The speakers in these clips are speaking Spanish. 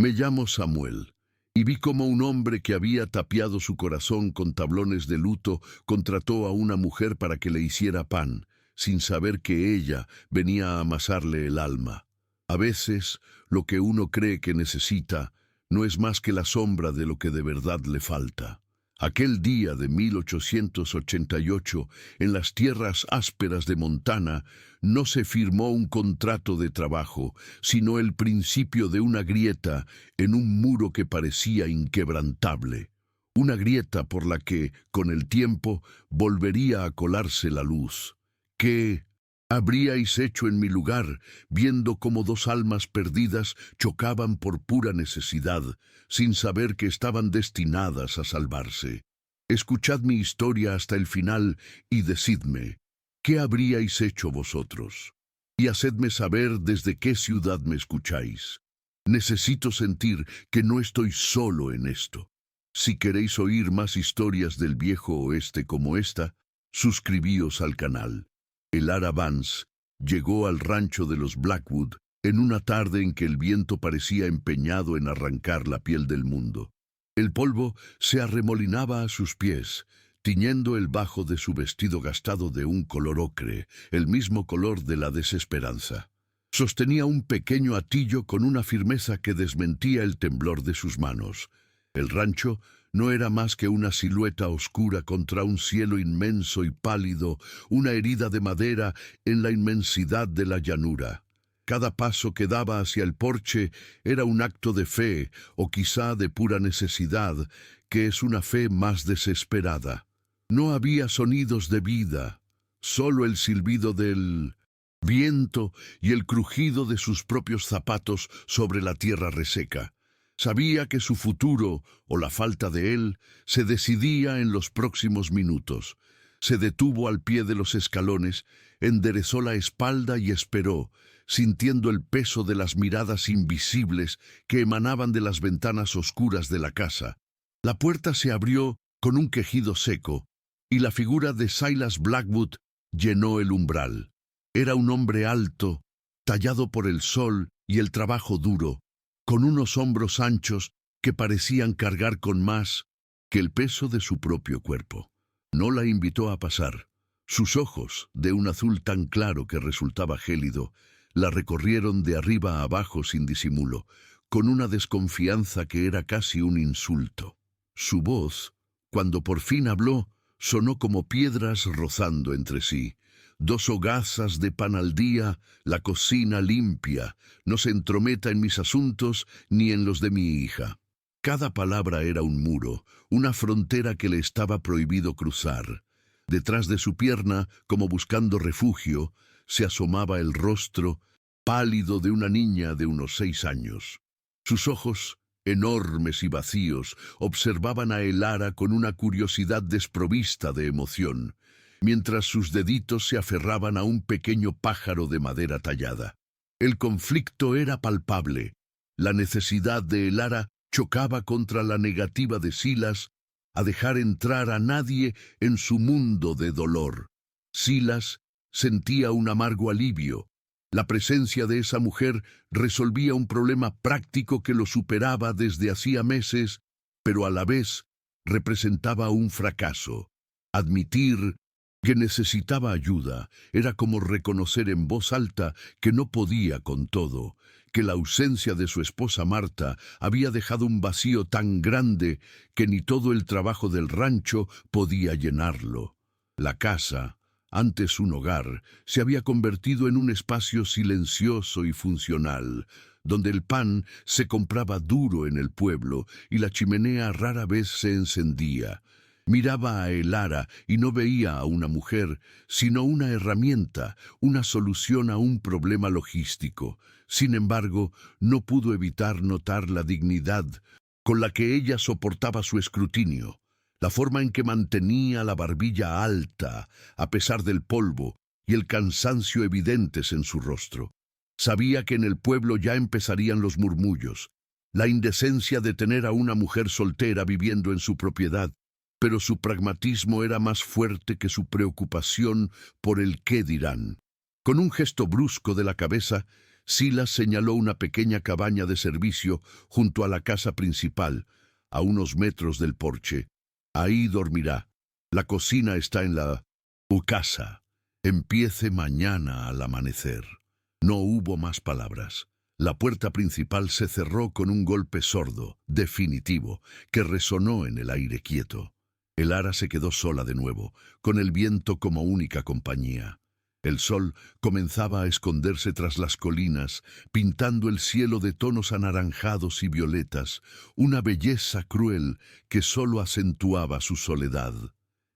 Me llamo Samuel, y vi cómo un hombre que había tapiado su corazón con tablones de luto contrató a una mujer para que le hiciera pan, sin saber que ella venía a amasarle el alma. A veces, lo que uno cree que necesita no es más que la sombra de lo que de verdad le falta. Aquel día de 1888, en las tierras ásperas de Montana, no se firmó un contrato de trabajo, sino el principio de una grieta en un muro que parecía inquebrantable. Una grieta por la que, con el tiempo, volvería a colarse la luz. ¿Qué habríais hecho en mi lugar, viendo cómo dos almas perdidas chocaban por pura necesidad, sin saber que estaban destinadas a salvarse? Escuchad mi historia hasta el final y decidme, ¿qué habríais hecho vosotros? Y hacedme saber desde qué ciudad me escucháis. Necesito sentir que no estoy solo en esto. Si queréis oír más historias del viejo oeste como esta, suscribíos al canal. Elara Vance llegó al rancho de los Blackwood en una tarde en que el viento parecía empeñado en arrancar la piel del mundo. El polvo se arremolinaba a sus pies, tiñendo el bajo de su vestido gastado de un color ocre, el mismo color de la desesperanza. Sostenía un pequeño hatillo con una firmeza que desmentía el temblor de sus manos. El rancho no era más que una silueta oscura contra un cielo inmenso y pálido, una herida de madera en la inmensidad de la llanura. Cada paso que daba hacia el porche era un acto de fe, o quizá de pura necesidad, que es una fe más desesperada. No había sonidos de vida, solo el silbido del viento y el crujido de sus propios zapatos sobre la tierra reseca. Sabía que su futuro, o la falta de él, se decidía en los próximos minutos. Se detuvo al pie de los escalones, enderezó la espalda y esperó, sintiendo el peso de las miradas invisibles que emanaban de las ventanas oscuras de la casa. La puerta se abrió con un quejido seco, y la figura de Silas Blackwood llenó el umbral. Era un hombre alto, tallado por el sol y el trabajo duro, con unos hombros anchos que parecían cargar con más que el peso de su propio cuerpo. No la invitó a pasar. Sus ojos, de un azul tan claro que resultaba gélido, la recorrieron de arriba a abajo sin disimulo, con una desconfianza que era casi un insulto. Su voz, cuando por fin habló, sonó como piedras rozando entre sí. 2 hogazas de pan al día, la cocina limpia, no se entrometa en mis asuntos ni en los de mi hija. Cada palabra era un muro, una frontera que le estaba prohibido cruzar. Detrás de su pierna, como buscando refugio, se asomaba el rostro pálido de una niña de unos 6 años. Sus ojos, enormes y vacíos, observaban a Elara con una curiosidad desprovista de emoción, mientras sus deditos se aferraban a un pequeño pájaro de madera tallada. El conflicto era palpable. La necesidad de Elara chocaba contra la negativa de Silas a dejar entrar a nadie en su mundo de dolor. Silas sentía un amargo alivio. La presencia de esa mujer resolvía un problema práctico que lo superaba desde hacía meses, pero a la vez representaba un fracaso. Admitir que necesitaba ayuda era como reconocer en voz alta que no podía con todo, que la ausencia de su esposa Marta había dejado un vacío tan grande que ni todo el trabajo del rancho podía llenarlo. La casa, antes un hogar, se había convertido en un espacio silencioso y funcional, donde el pan se compraba duro en el pueblo y la chimenea rara vez se encendía. Miraba a Elara y no veía a una mujer, sino una herramienta, una solución a un problema logístico. Sin embargo, no pudo evitar notar la dignidad con la que ella soportaba su escrutinio, la forma en que mantenía la barbilla alta, a pesar del polvo y el cansancio evidentes en su rostro. Sabía que en el pueblo ya empezarían los murmullos, la indecencia de tener a una mujer soltera viviendo en su propiedad, pero su pragmatismo era más fuerte que su preocupación por el qué dirán. Con un gesto brusco de la cabeza, Silas señaló una pequeña cabaña de servicio junto a la casa principal, a unos metros del porche. Ahí dormirá. La cocina está en la casa. Empiece mañana al amanecer. No hubo más palabras. La puerta principal se cerró con un golpe sordo, definitivo, que resonó en el aire quieto. El ara se quedó sola de nuevo, con el viento como única compañía. El sol comenzaba a esconderse tras las colinas, pintando el cielo de tonos anaranjados y violetas, una belleza cruel que solo acentuaba su soledad.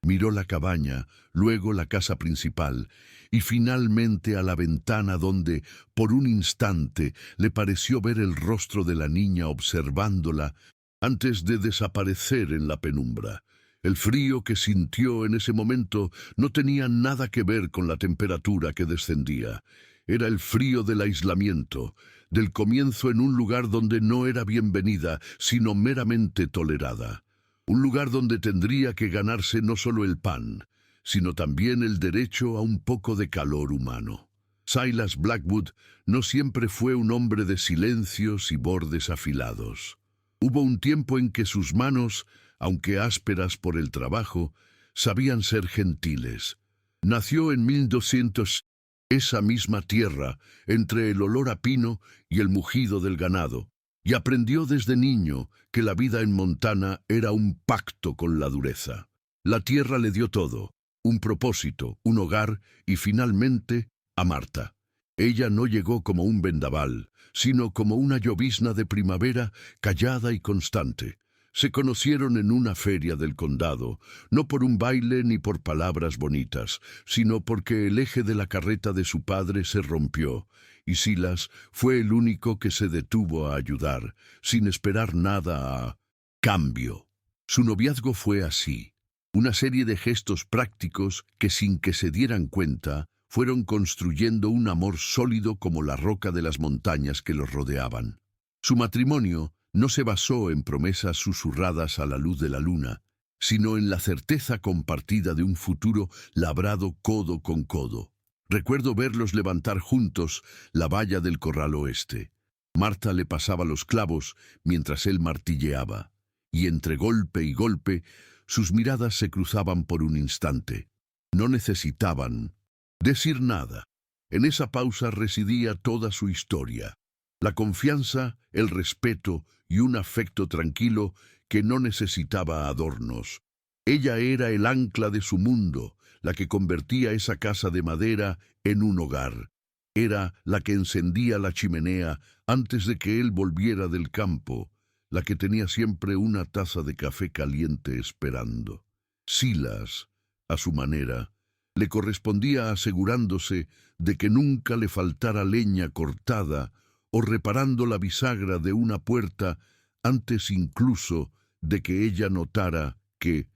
Miró la cabaña, luego la casa principal, y finalmente a la ventana donde, por un instante, le pareció ver el rostro de la niña observándola antes de desaparecer en la penumbra. El frío que sintió en ese momento no tenía nada que ver con la temperatura que descendía. Era el frío del aislamiento, del comienzo en un lugar donde no era bienvenida, sino meramente tolerada. Un lugar donde tendría que ganarse no solo el pan, sino también el derecho a un poco de calor humano. Silas Blackwood no siempre fue un hombre de silencios y bordes afilados. Hubo un tiempo en que sus manos, aunque ásperas por el trabajo, sabían ser gentiles. Nació en 1200, esa misma tierra, entre el olor a pino y el mugido del ganado, y aprendió desde niño que la vida en Montana era un pacto con la dureza. La tierra le dio todo, un propósito, un hogar y finalmente a Marta. Ella no llegó como un vendaval, sino como una llovizna de primavera callada y constante. Se conocieron en una feria del condado, no por un baile ni por palabras bonitas, sino porque el eje de la carreta de su padre se rompió, y Silas fue el único que se detuvo a ayudar, sin esperar nada a cambio. Su noviazgo fue así, una serie de gestos prácticos que sin que se dieran cuenta, fueron construyendo un amor sólido como la roca de las montañas que los rodeaban. Su matrimonio no se basó en promesas susurradas a la luz de la luna, sino en la certeza compartida de un futuro labrado codo con codo. Recuerdo verlos levantar juntos la valla del corral oeste. Marta le pasaba los clavos mientras él martilleaba, y entre golpe y golpe sus miradas se cruzaban por un instante. No necesitaban decir nada. En esa pausa residía toda su historia. La confianza, el respeto y un afecto tranquilo que no necesitaba adornos. Ella era el ancla de su mundo, la que convertía esa casa de madera en un hogar. Era la que encendía la chimenea antes de que él volviera del campo, la que tenía siempre una taza de café caliente esperando. Silas, a su manera, le correspondía asegurándose de que nunca le faltara leña cortada o reparando la bisagra de una puerta antes incluso de que ella notara que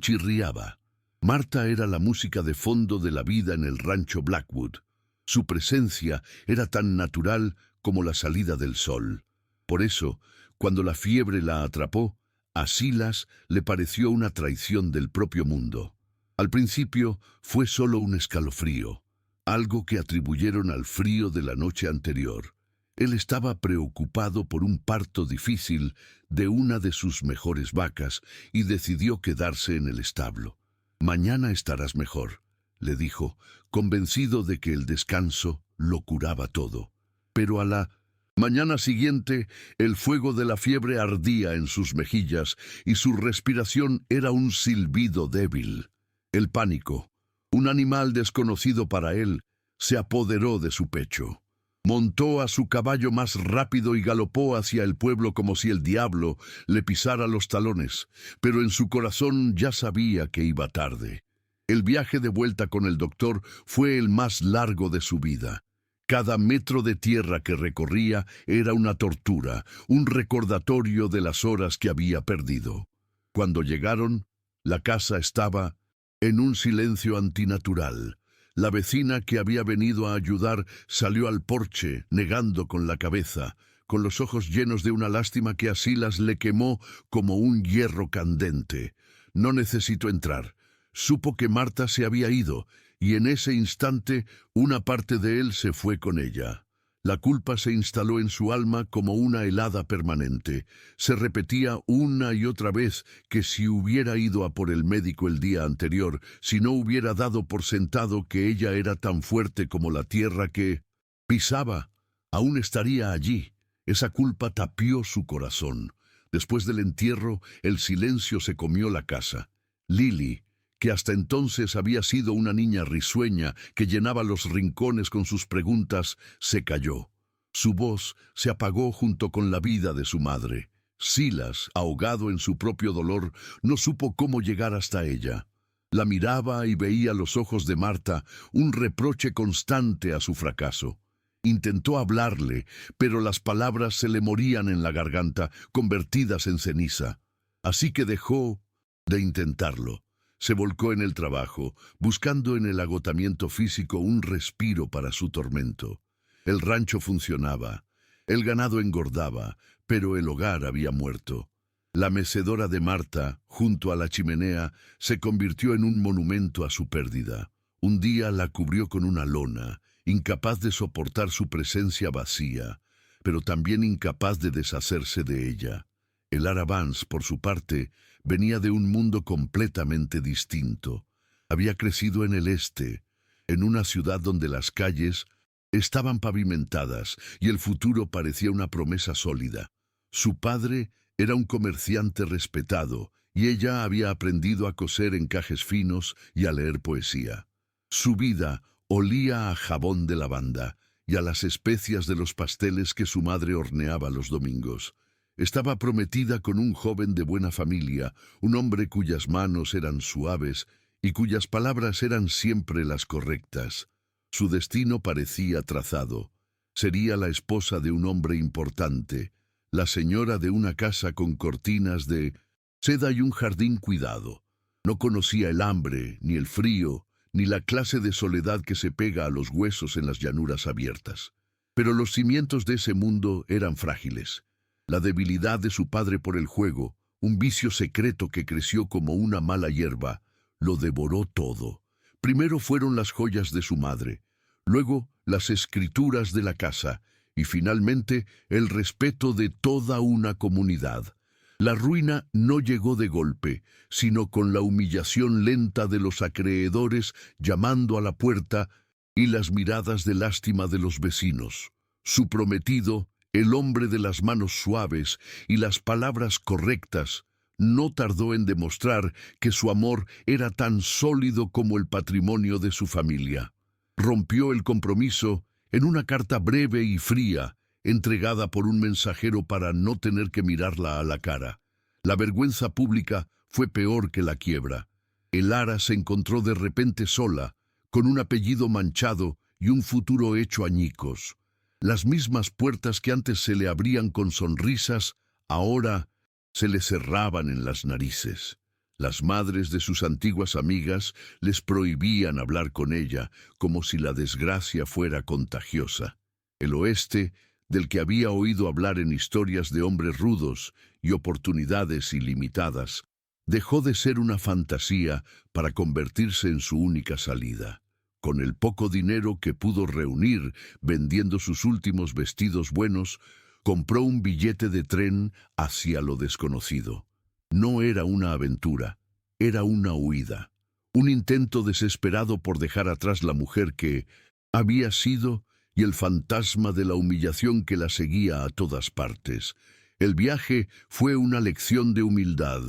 chirriaba. Marta era la música de fondo de la vida en el rancho Blackwood. Su presencia era tan natural como la salida del sol. Por eso, cuando la fiebre la atrapó, a Silas le pareció una traición del propio mundo. Al principio fue solo un escalofrío, algo que atribuyeron al frío de la noche anterior. Él estaba preocupado por un parto difícil de una de sus mejores vacas y decidió quedarse en el establo. «Mañana estarás mejor», le dijo, convencido de que el descanso lo curaba todo. Pero a la mañana siguiente, el fuego de la fiebre ardía en sus mejillas y su respiración era un silbido débil. El pánico, un animal desconocido para él, se apoderó de su pecho. Montó a su caballo más rápido y galopó hacia el pueblo como si el diablo le pisara los talones, pero en su corazón ya sabía que iba tarde. El viaje de vuelta con el doctor fue el más largo de su vida. Cada metro de tierra que recorría era una tortura, un recordatorio de las horas que había perdido. Cuando llegaron, la casa estaba en un silencio antinatural. La vecina que había venido a ayudar salió al porche, negando con la cabeza, con los ojos llenos de una lástima que a Silas le quemó como un hierro candente. No necesitó entrar. Supo que Marta se había ido, y en ese instante una parte de él se fue con ella. La culpa se instaló en su alma como una helada permanente. Se repetía una y otra vez que si hubiera ido a por el médico el día anterior, si no hubiera dado por sentado que ella era tan fuerte como la tierra que pisaba, aún estaría allí. Esa culpa tapió su corazón. Después del entierro, el silencio se comió la casa. Lily, que hasta entonces había sido una niña risueña que llenaba los rincones con sus preguntas, se calló. Su voz se apagó junto con la vida de su madre. Silas, ahogado en su propio dolor, no supo cómo llegar hasta ella. La miraba y veía los ojos de Marta, un reproche constante a su fracaso. Intentó hablarle, pero las palabras se le morían en la garganta, convertidas en ceniza. Así que dejó de intentarlo. Se volcó en el trabajo, buscando en el agotamiento físico un respiro para su tormento. El rancho funcionaba, el ganado engordaba, pero el hogar había muerto. La mecedora de Marta, junto a la chimenea, se convirtió en un monumento a su pérdida. Un día la cubrió con una lona, incapaz de soportar su presencia vacía, pero también incapaz de deshacerse de ella. El Arabans, por su parte, venía de un mundo completamente distinto. Había crecido en el este, en una ciudad donde las calles estaban pavimentadas y el futuro parecía una promesa sólida. Su padre era un comerciante respetado y ella había aprendido a coser encajes finos y a leer poesía. Su vida olía a jabón de lavanda y a las especias de los pasteles que su madre horneaba los domingos. Estaba prometida con un joven de buena familia, un hombre cuyas manos eran suaves y cuyas palabras eran siempre las correctas. Su destino parecía trazado. Sería la esposa de un hombre importante, la señora de una casa con cortinas de seda y un jardín cuidado. No conocía el hambre, ni el frío, ni la clase de soledad que se pega a los huesos en las llanuras abiertas. Pero los cimientos de ese mundo eran frágiles. La debilidad de su padre por el juego, un vicio secreto que creció como una mala hierba, lo devoró todo. Primero fueron las joyas de su madre, luego las escrituras de la casa y finalmente el respeto de toda una comunidad. La ruina no llegó de golpe, sino con la humillación lenta de los acreedores llamando a la puerta y las miradas de lástima de los vecinos. Su prometido, el hombre de las manos suaves y las palabras correctas, no tardó en demostrar que su amor era tan sólido como el patrimonio de su familia. Rompió el compromiso en una carta breve y fría, entregada por un mensajero para no tener que mirarla a la cara. La vergüenza pública fue peor que la quiebra. El Ara se encontró de repente sola, con un apellido manchado y un futuro hecho añicos. Las mismas puertas que antes se le abrían con sonrisas, ahora se le cerraban en las narices. Las madres de sus antiguas amigas les prohibían hablar con ella, como si la desgracia fuera contagiosa. El oeste, del que había oído hablar en historias de hombres rudos y oportunidades ilimitadas, dejó de ser una fantasía para convertirse en su única salida. Con el poco dinero que pudo reunir vendiendo sus últimos vestidos buenos, compró un billete de tren hacia lo desconocido. No era una aventura, era una huida, un intento desesperado por dejar atrás la mujer que había sido y el fantasma de la humillación que la seguía a todas partes. El viaje fue una lección de humildad.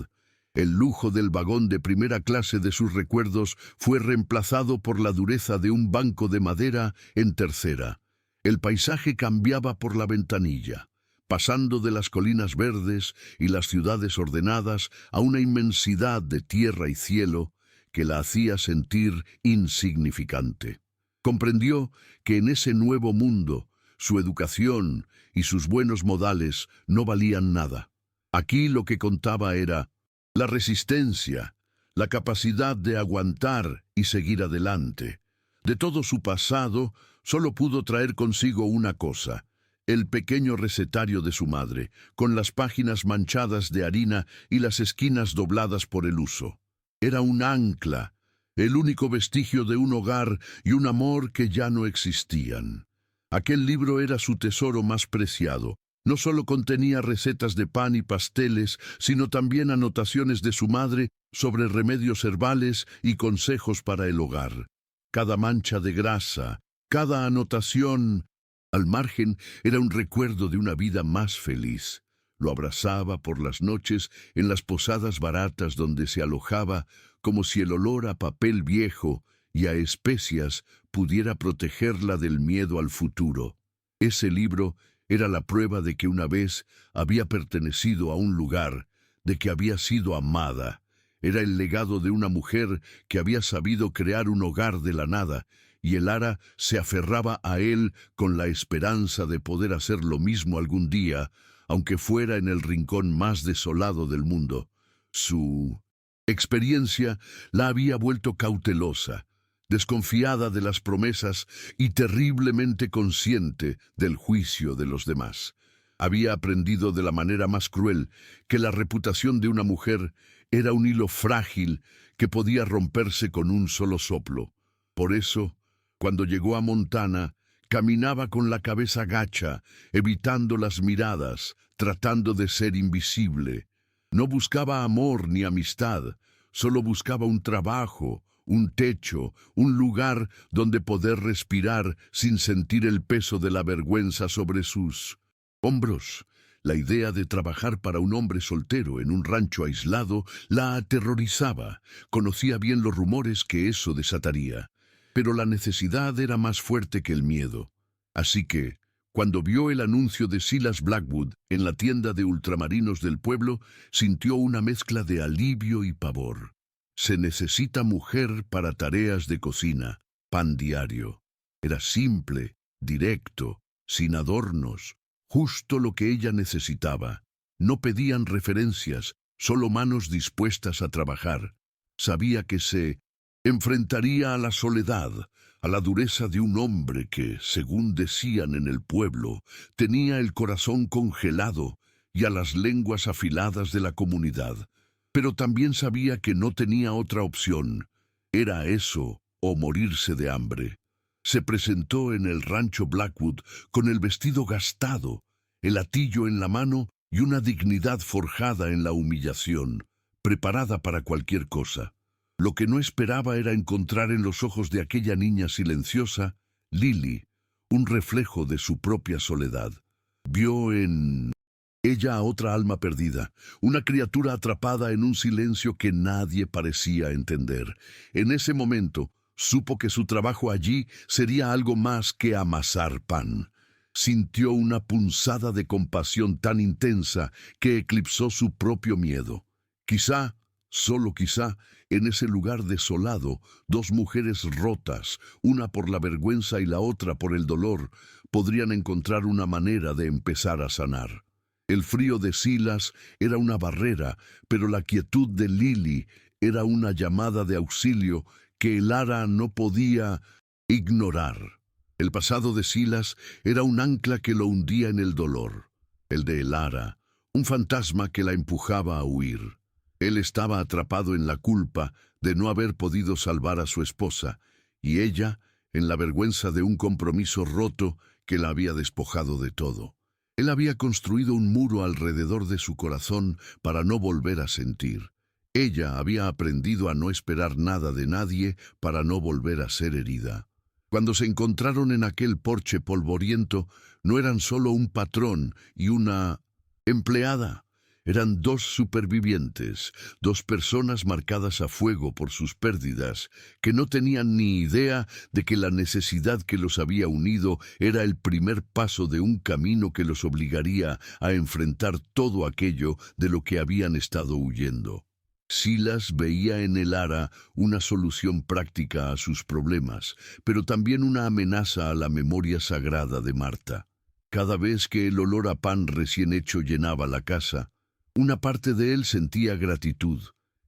El lujo del vagón de primera clase de sus recuerdos fue reemplazado por la dureza de un banco de madera en tercera. El paisaje cambiaba por la ventanilla, pasando de las colinas verdes y las ciudades ordenadas a una inmensidad de tierra y cielo que la hacía sentir insignificante. Comprendió que en ese nuevo mundo su educación y sus buenos modales no valían nada. Aquí lo que contaba era la resistencia, la capacidad de aguantar y seguir adelante. De todo su pasado, solo pudo traer consigo una cosa: el pequeño recetario de su madre, con las páginas manchadas de harina y las esquinas dobladas por el uso. Era un ancla, el único vestigio de un hogar y un amor que ya no existían. Aquel libro era su tesoro más preciado. No solo contenía recetas de pan y pasteles, sino también anotaciones de su madre sobre remedios herbales y consejos para el hogar. Cada mancha de grasa, cada anotación al margen era un recuerdo de una vida más feliz. Lo abrazaba por las noches en las posadas baratas donde se alojaba, como si el olor a papel viejo y a especias pudiera protegerla del miedo al futuro. Ese libro era la prueba de que una vez había pertenecido a un lugar, de que había sido amada. Era el legado de una mujer que había sabido crear un hogar de la nada, y Elara se aferraba a él con la esperanza de poder hacer lo mismo algún día, aunque fuera en el rincón más desolado del mundo. Su experiencia la había vuelto cautelosa, desconfiada de las promesas y terriblemente consciente del juicio de los demás. Había aprendido de la manera más cruel que la reputación de una mujer era un hilo frágil que podía romperse con un solo soplo. Por eso, cuando llegó a Montana, caminaba con la cabeza gacha, evitando las miradas, tratando de ser invisible. No buscaba amor ni amistad, solo buscaba un trabajo, un techo, un lugar donde poder respirar sin sentir el peso de la vergüenza sobre sus hombros. La idea de trabajar para un hombre soltero en un rancho aislado la aterrorizaba. Conocía bien los rumores que eso desataría. Pero la necesidad era más fuerte que el miedo. Así que, cuando vio el anuncio de Silas Blackwood en la tienda de ultramarinos del pueblo, sintió una mezcla de alivio y pavor. Se necesita mujer para tareas de cocina, pan diario. Era simple, directo, sin adornos, justo lo que ella necesitaba. No pedían referencias, solo manos dispuestas a trabajar. Sabía que se enfrentaría a la soledad, a la dureza de un hombre que, según decían en el pueblo, tenía el corazón congelado, y a las lenguas afiladas de la comunidad. Pero también sabía que no tenía otra opción. Era eso o morirse de hambre. Se presentó en el rancho Blackwood con el vestido gastado, el hatillo en la mano y una dignidad forjada en la humillación, preparada para cualquier cosa. Lo que no esperaba era encontrar en los ojos de aquella niña silenciosa, Lily, un reflejo de su propia soledad. Vio en ella a otra alma perdida, una criatura atrapada en un silencio que nadie parecía entender. En ese momento, supo que su trabajo allí sería algo más que amasar pan. Sintió una punzada de compasión tan intensa que eclipsó su propio miedo. Quizá, solo quizá, en ese lugar desolado, dos mujeres rotas, una por la vergüenza y la otra por el dolor, podrían encontrar una manera de empezar a sanar. El frío de Silas era una barrera, pero la quietud de Lily era una llamada de auxilio que Elara no podía ignorar. El pasado de Silas era un ancla que lo hundía en el dolor. El de Elara, un fantasma que la empujaba a huir. Él estaba atrapado en la culpa de no haber podido salvar a su esposa, y ella en la vergüenza de un compromiso roto que la había despojado de todo. Él había construido un muro alrededor de su corazón para no volver a sentir. Ella había aprendido a no esperar nada de nadie para no volver a ser herida. Cuando se encontraron en aquel porche polvoriento, no eran solo un patrón y una empleada. Eran dos supervivientes, dos personas marcadas a fuego por sus pérdidas, que no tenían ni idea de que la necesidad que los había unido era el primer paso de un camino que los obligaría a enfrentar todo aquello de lo que habían estado huyendo. Silas veía en Elara una solución práctica a sus problemas, pero también una amenaza a la memoria sagrada de Marta. Cada vez que el olor a pan recién hecho llenaba la casa, una parte de él sentía gratitud,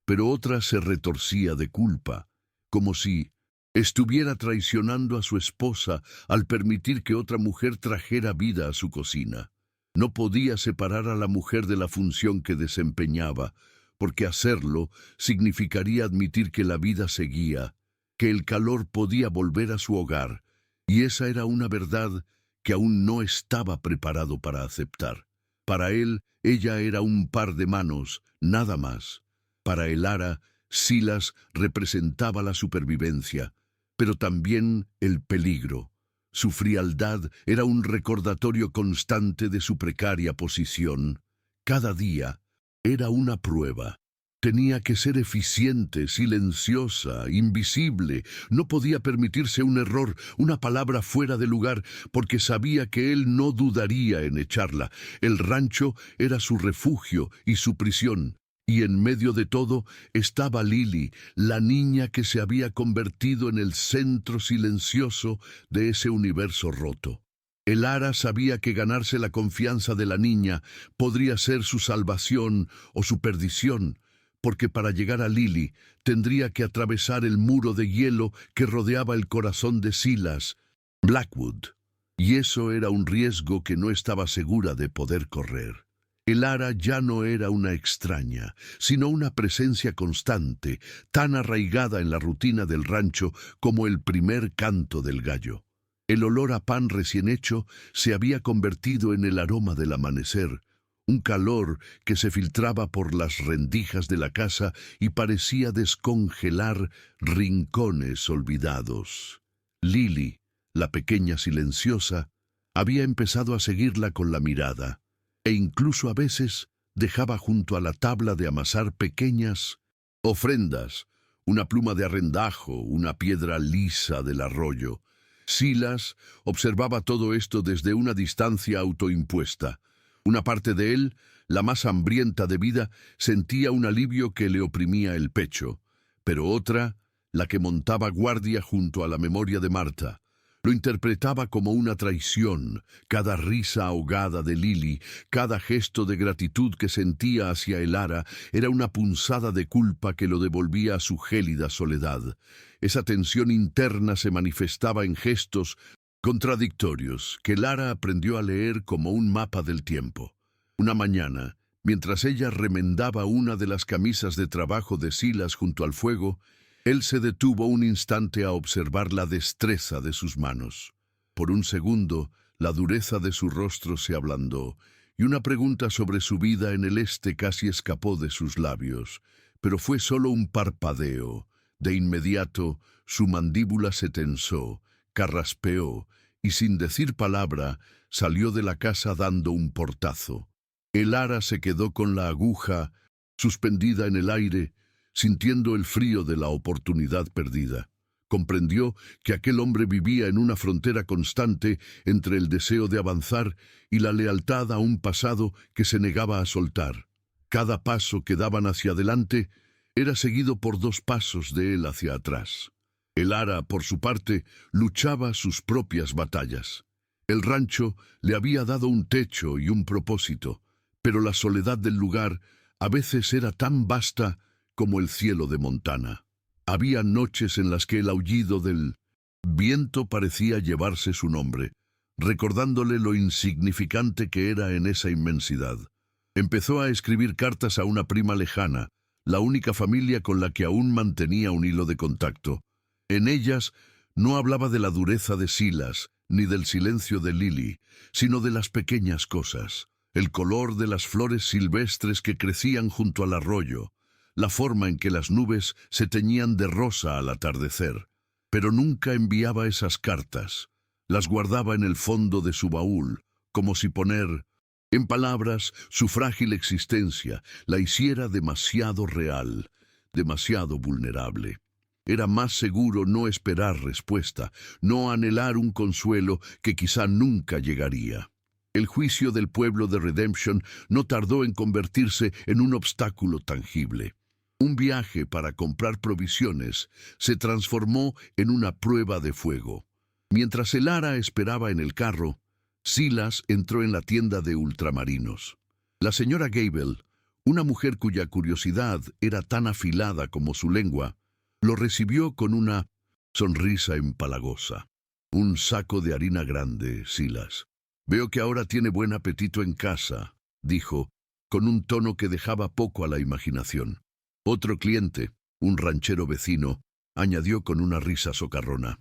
pero otra se retorcía de culpa, como si estuviera traicionando a su esposa al permitir que otra mujer trajera vida a su cocina. No podía separar a la mujer de la función que desempeñaba, porque hacerlo significaría admitir que la vida seguía, que el calor podía volver a su hogar, y esa era una verdad que aún no estaba preparado para aceptar. Para él, ella era un par de manos, nada más. Para Elara, Silas representaba la supervivencia, pero también el peligro. Su frialdad era un recordatorio constante de su precaria posición. Cada día era una prueba. Tenía que ser eficiente, silenciosa, invisible. No podía permitirse un error, una palabra fuera de lugar, porque sabía que él no dudaría en echarla. El rancho era su refugio y su prisión. Y en medio de todo estaba Lily, la niña que se había convertido en el centro silencioso de ese universo roto. Elara sabía que ganarse la confianza de la niña podría ser su salvación o su perdición, porque para llegar a Lily tendría que atravesar el muro de hielo que rodeaba el corazón de Silas, Blackwood, y eso era un riesgo que no estaba segura de poder correr. Elara ya no era una extraña, sino una presencia constante, tan arraigada en la rutina del rancho como el primer canto del gallo. El olor a pan recién hecho se había convertido en el aroma del amanecer, un calor que se filtraba por las rendijas de la casa y parecía descongelar rincones olvidados. Lily, la pequeña silenciosa, había empezado a seguirla con la mirada, e incluso a veces dejaba junto a la tabla de amasar pequeñas ofrendas, una pluma de arrendajo, una piedra lisa del arroyo. Silas observaba todo esto desde una distancia autoimpuesta. Una parte de él, la más hambrienta de vida, sentía un alivio que le oprimía el pecho, pero otra, la que montaba guardia junto a la memoria de Marta, lo interpretaba como una traición. Cada risa ahogada de Lily, cada gesto de gratitud que sentía hacia Elara, era una punzada de culpa que lo devolvía a su gélida soledad. Esa tensión interna se manifestaba en gestos contradictorios que Lara aprendió a leer como un mapa del tiempo. Una mañana, mientras ella remendaba una de las camisas de trabajo de Silas junto al fuego, él se detuvo un instante a observar la destreza de sus manos. Por un segundo, la dureza de su rostro se ablandó, y una pregunta sobre su vida en el este casi escapó de sus labios, pero fue solo un parpadeo. De inmediato, su mandíbula se tensó, carraspeó, y sin decir palabra, salió de la casa dando un portazo. Elara se quedó con la aguja suspendida en el aire, sintiendo el frío de la oportunidad perdida. Comprendió que aquel hombre vivía en una frontera constante entre el deseo de avanzar y la lealtad a un pasado que se negaba a soltar. Cada paso que daban hacia adelante era seguido por 2 pasos de él hacia atrás. Elara, por su parte, luchaba sus propias batallas. El rancho le había dado un techo y un propósito, pero la soledad del lugar a veces era tan vasta como el cielo de Montana. Había noches en las que el aullido del viento parecía llevarse su nombre, recordándole lo insignificante que era en esa inmensidad. Empezó a escribir cartas a una prima lejana, la única familia con la que aún mantenía un hilo de contacto. En ellas no hablaba de la dureza de Silas, ni del silencio de Lily, sino de las pequeñas cosas, el color de las flores silvestres que crecían junto al arroyo, la forma en que las nubes se teñían de rosa al atardecer. Pero nunca enviaba esas cartas. Las guardaba en el fondo de su baúl, como si poner en palabras su frágil existencia la hiciera demasiado real, demasiado vulnerable. Era más seguro no esperar respuesta, no anhelar un consuelo que quizá nunca llegaría. El juicio del pueblo de Redemption no tardó en convertirse en un obstáculo tangible. Un viaje para comprar provisiones se transformó en una prueba de fuego. Mientras Elara esperaba en el carro, Silas entró en la tienda de ultramarinos. La señora Gable, una mujer cuya curiosidad era tan afilada como su lengua, lo recibió con una sonrisa empalagosa. Un saco de harina grande, Silas. Veo que ahora tiene buen apetito en casa, dijo, con un tono que dejaba poco a la imaginación. Otro cliente, un ranchero vecino, añadió con una risa socarrona.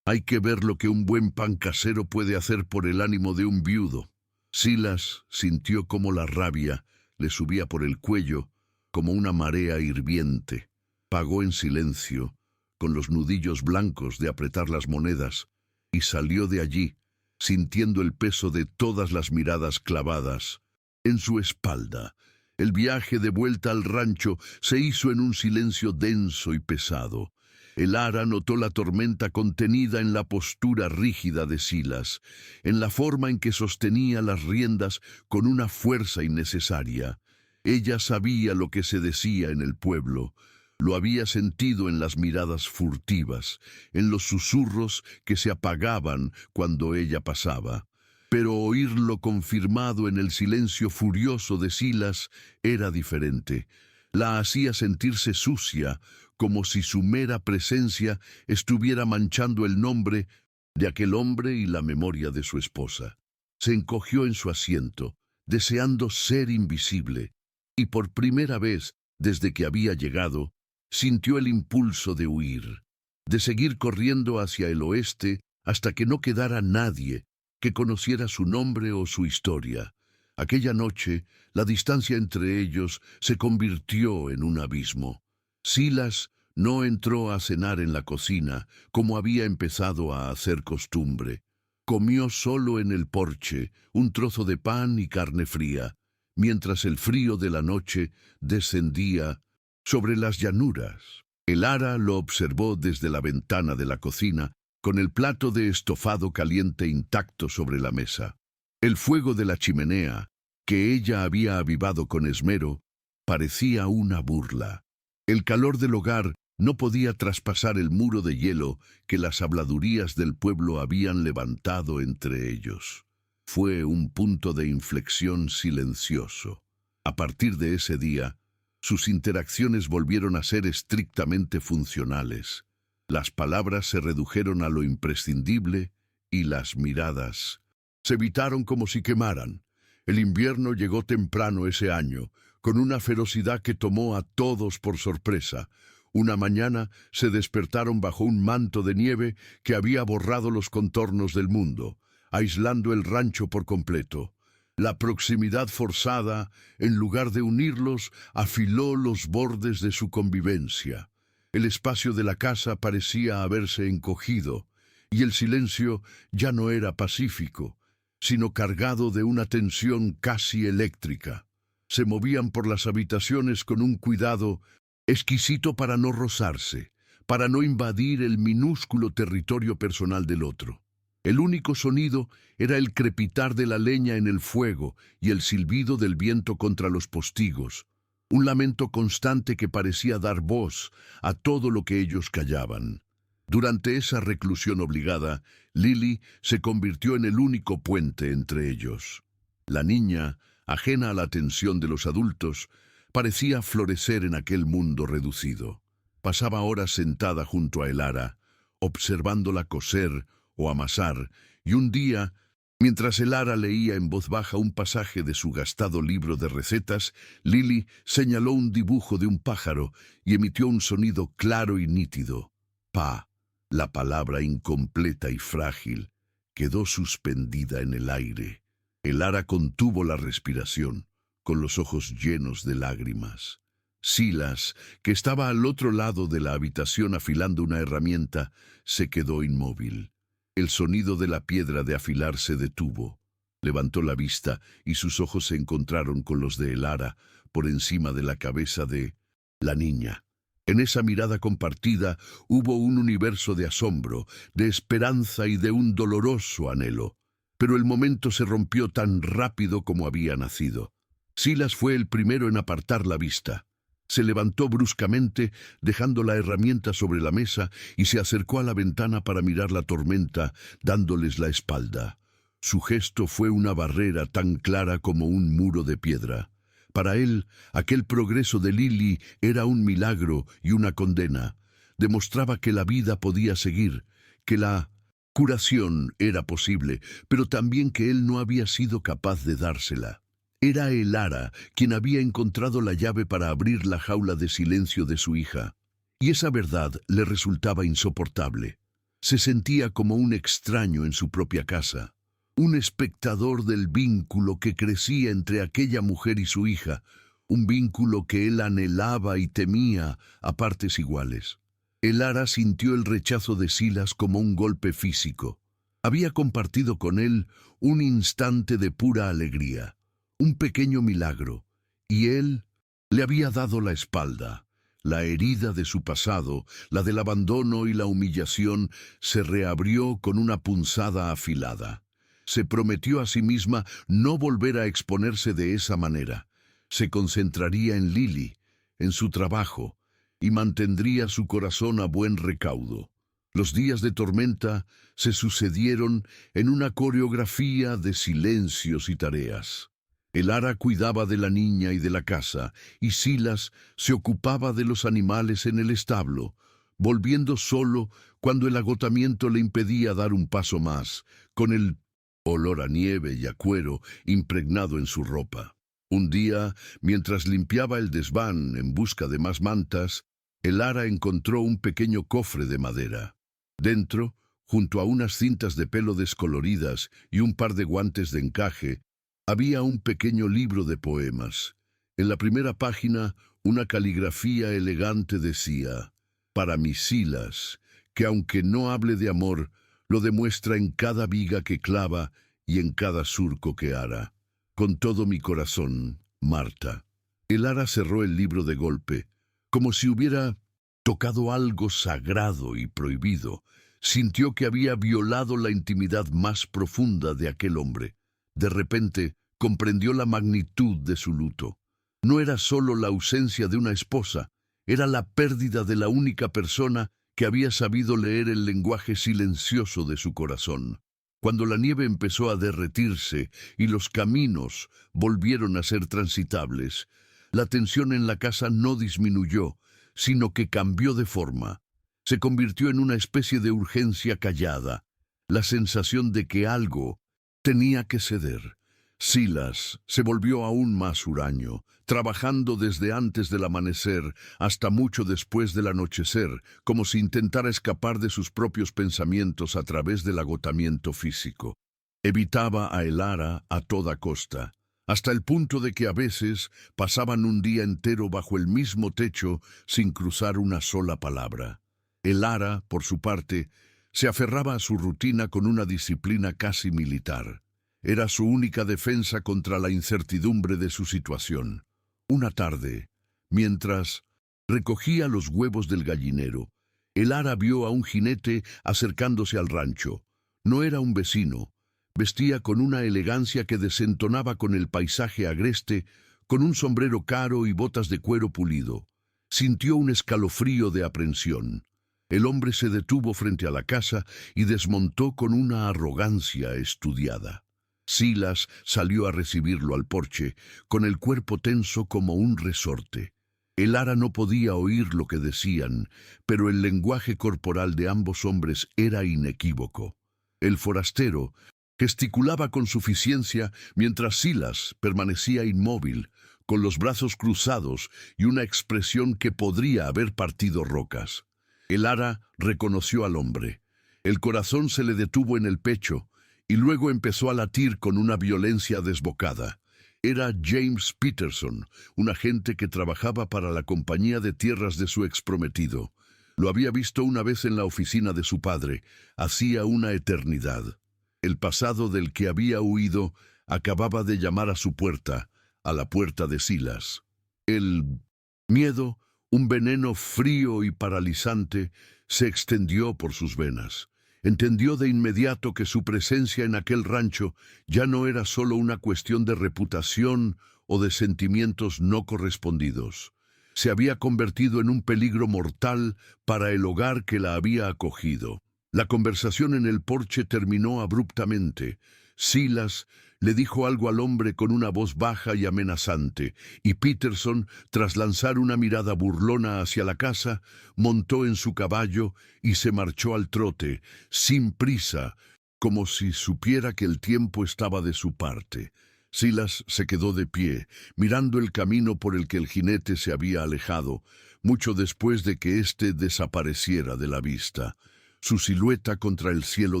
Hay que ver lo que un buen pan casero puede hacer por el ánimo de un viudo. Silas sintió cómo la rabia le subía por el cuello como una marea hirviente. Pagó en silencio, con los nudillos blancos de apretar las monedas, y salió de allí, sintiendo el peso de todas las miradas clavadas en su espalda. El viaje de vuelta al rancho se hizo en un silencio denso y pesado. El Ara notó la tormenta contenida en la postura rígida de Silas, en la forma en que sostenía las riendas con una fuerza innecesaria. Ella sabía lo que se decía en el pueblo. Lo había sentido en las miradas furtivas, en los susurros que se apagaban cuando ella pasaba. Pero oírlo confirmado en el silencio furioso de Silas era diferente. La hacía sentirse sucia, como si su mera presencia estuviera manchando el nombre de aquel hombre y la memoria de su esposa. Se encogió en su asiento, deseando ser invisible, y por primera vez desde que había llegado, sintió el impulso de huir, de seguir corriendo hacia el oeste hasta que no quedara nadie que conociera su nombre o su historia. Aquella noche, la distancia entre ellos se convirtió en un abismo. Silas no entró a cenar en la cocina, como había empezado a hacer costumbre. Comió solo en el porche un trozo de pan y carne fría, mientras el frío de la noche descendía sobre las llanuras. El Ara lo observó desde la ventana de la cocina, con el plato de estofado caliente intacto sobre la mesa. El fuego de la chimenea, que ella había avivado con esmero, parecía una burla. El calor del hogar no podía traspasar el muro de hielo que las habladurías del pueblo habían levantado entre ellos. Fue un punto de inflexión silencioso. A partir de ese día, sus interacciones volvieron a ser estrictamente funcionales. Las palabras se redujeron a lo imprescindible y las miradas se evitaron como si quemaran. El invierno llegó temprano ese año, con una ferocidad que tomó a todos por sorpresa. Una mañana se despertaron bajo un manto de nieve que había borrado los contornos del mundo, aislando el rancho por completo. La proximidad forzada, en lugar de unirlos, afiló los bordes de su convivencia. El espacio de la casa parecía haberse encogido, y el silencio ya no era pacífico, sino cargado de una tensión casi eléctrica. Se movían por las habitaciones con un cuidado exquisito para no rozarse, para no invadir el minúsculo territorio personal del otro. El único sonido era el crepitar de la leña en el fuego y el silbido del viento contra los postigos, un lamento constante que parecía dar voz a todo lo que ellos callaban. Durante esa reclusión obligada, Lily se convirtió en el único puente entre ellos. La niña, ajena a la atención de los adultos, parecía florecer en aquel mundo reducido. Pasaba horas sentada junto a el Ara, observándola coser o amasar, y un día, mientras el Ara leía en voz baja un pasaje de su gastado libro de recetas, Lily señaló un dibujo de un pájaro y emitió un sonido claro y nítido. Pa. La palabra incompleta y frágil quedó suspendida en el aire. El Ara contuvo la respiración, con los ojos llenos de lágrimas. Silas, que estaba al otro lado de la habitación afilando una herramienta, se quedó inmóvil. El sonido de la piedra de afilar se detuvo. Levantó la vista y sus ojos se encontraron con los de el Ara por encima de la cabeza de la niña. En esa mirada compartida hubo un universo de asombro, de esperanza y de un doloroso anhelo. Pero el momento se rompió tan rápido como había nacido. Silas fue el primero en apartar la vista. Se levantó bruscamente, dejando la herramienta sobre la mesa, y se acercó a la ventana para mirar la tormenta, dándoles la espalda. Su gesto fue una barrera tan clara como un muro de piedra. Para él, aquel progreso de Lily era un milagro y una condena. Demostraba que la vida podía seguir, que la curación era posible, pero también que él no había sido capaz de dársela. Era el Ara quien había encontrado la llave para abrir la jaula de silencio de su hija, y esa verdad le resultaba insoportable. Se sentía como un extraño en su propia casa, un espectador del vínculo que crecía entre aquella mujer y su hija, un vínculo que él anhelaba y temía a partes iguales. Elara sintió el rechazo de Silas como un golpe físico. Había compartido con él un instante de pura alegría, un pequeño milagro, y él le había dado la espalda. La herida de su pasado, la del abandono y la humillación, se reabrió con una punzada afilada. Se prometió a sí misma no volver a exponerse de esa manera. Se concentraría en Lily, en su trabajo, y mantendría su corazón a buen recaudo. Los días de tormenta se sucedieron en una coreografía de silencios y tareas. Elara cuidaba de la niña y de la casa, y Silas se ocupaba de los animales en el establo, volviendo solo cuando el agotamiento le impedía dar un paso más, con el olor a nieve y a cuero impregnado en su ropa. Un día, mientras limpiaba el desván en busca de más mantas, Elara encontró un pequeño cofre de madera. Dentro, junto a unas cintas de pelo descoloridas y un par de guantes de encaje, había un pequeño libro de poemas. En la primera página, una caligrafía elegante decía: «Para mis Silas, que aunque no hable de amor, lo demuestra en cada viga que clava y en cada surco que ara. Con todo mi corazón, Marta». Elara cerró el libro de golpe, como si hubiera tocado algo sagrado y prohibido. Sintió que había violado la intimidad más profunda de aquel hombre. De repente, comprendió la magnitud de su luto. No era solo la ausencia de una esposa, era la pérdida de la única persona que había sabido leer el lenguaje silencioso de su corazón. Cuando la nieve empezó a derretirse y los caminos volvieron a ser transitables, la tensión en la casa no disminuyó, sino que cambió de forma. Se convirtió en una especie de urgencia callada, la sensación de que algo tenía que ceder. Silas se volvió aún más huraño, trabajando desde antes del amanecer hasta mucho después del anochecer, como si intentara escapar de sus propios pensamientos a través del agotamiento físico. Evitaba a Elara a toda costa, hasta el punto de que a veces pasaban un día entero bajo el mismo techo sin cruzar una sola palabra. Elara, por su parte, se aferraba a su rutina con una disciplina casi militar. Era su única defensa contra la incertidumbre de su situación. Una tarde, mientras recogía los huevos del gallinero, Elara vio a un jinete acercándose al rancho. No era un vecino. Vestía con una elegancia que desentonaba con el paisaje agreste, con un sombrero caro y botas de cuero pulido. Sintió un escalofrío de aprensión. El hombre se detuvo frente a la casa y desmontó con una arrogancia estudiada. Silas salió a recibirlo al porche, con el cuerpo tenso como un resorte. Elara no podía oír lo que decían, pero el lenguaje corporal de ambos hombres era inequívoco. El forastero gesticulaba con suficiencia mientras Silas permanecía inmóvil, con los brazos cruzados y una expresión que podría haber partido rocas. Elara reconoció al hombre. El corazón se le detuvo en el pecho, y luego empezó a latir con una violencia desbocada. Era James Peterson, un agente que trabajaba para la compañía de tierras de su exprometido. Lo había visto una vez en la oficina de su padre, hacía una eternidad. El pasado del que había huido acababa de llamar a su puerta, a la puerta de Silas. El miedo, un veneno frío y paralizante, se extendió por sus venas. Entendió de inmediato que su presencia en aquel rancho ya no era solo una cuestión de reputación o de sentimientos no correspondidos. Se había convertido en un peligro mortal para el hogar que la había acogido. La conversación en el porche terminó abruptamente. Silas le dijo algo al hombre con una voz baja y amenazante, y Peterson, tras lanzar una mirada burlona hacia la casa, montó en su caballo y se marchó al trote, sin prisa, como si supiera que el tiempo estaba de su parte. Silas se quedó de pie, mirando el camino por el que el jinete se había alejado, mucho después de que éste desapareciera de la vista. Su silueta contra el cielo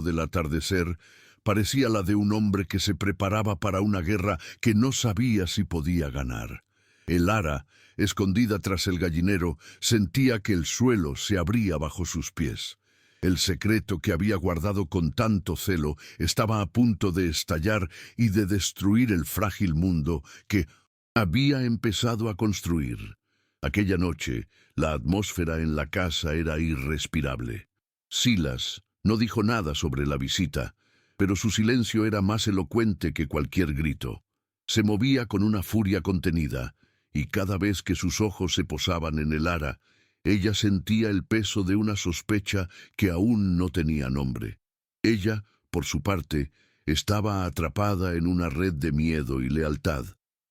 del atardecer parecía la de un hombre que se preparaba para una guerra que no sabía si podía ganar. El ara, escondida tras el gallinero, sentía que el suelo se abría bajo sus pies. El secreto que había guardado con tanto celo estaba a punto de estallar y de destruir el frágil mundo que había empezado a construir. Aquella noche, la atmósfera en la casa era irrespirable. Silas no dijo nada sobre la visita, pero su silencio era más elocuente que cualquier grito. Se movía con una furia contenida, y cada vez que sus ojos se posaban en el ara, ella sentía el peso de una sospecha que aún no tenía nombre. Ella, por su parte, estaba atrapada en una red de miedo y lealtad.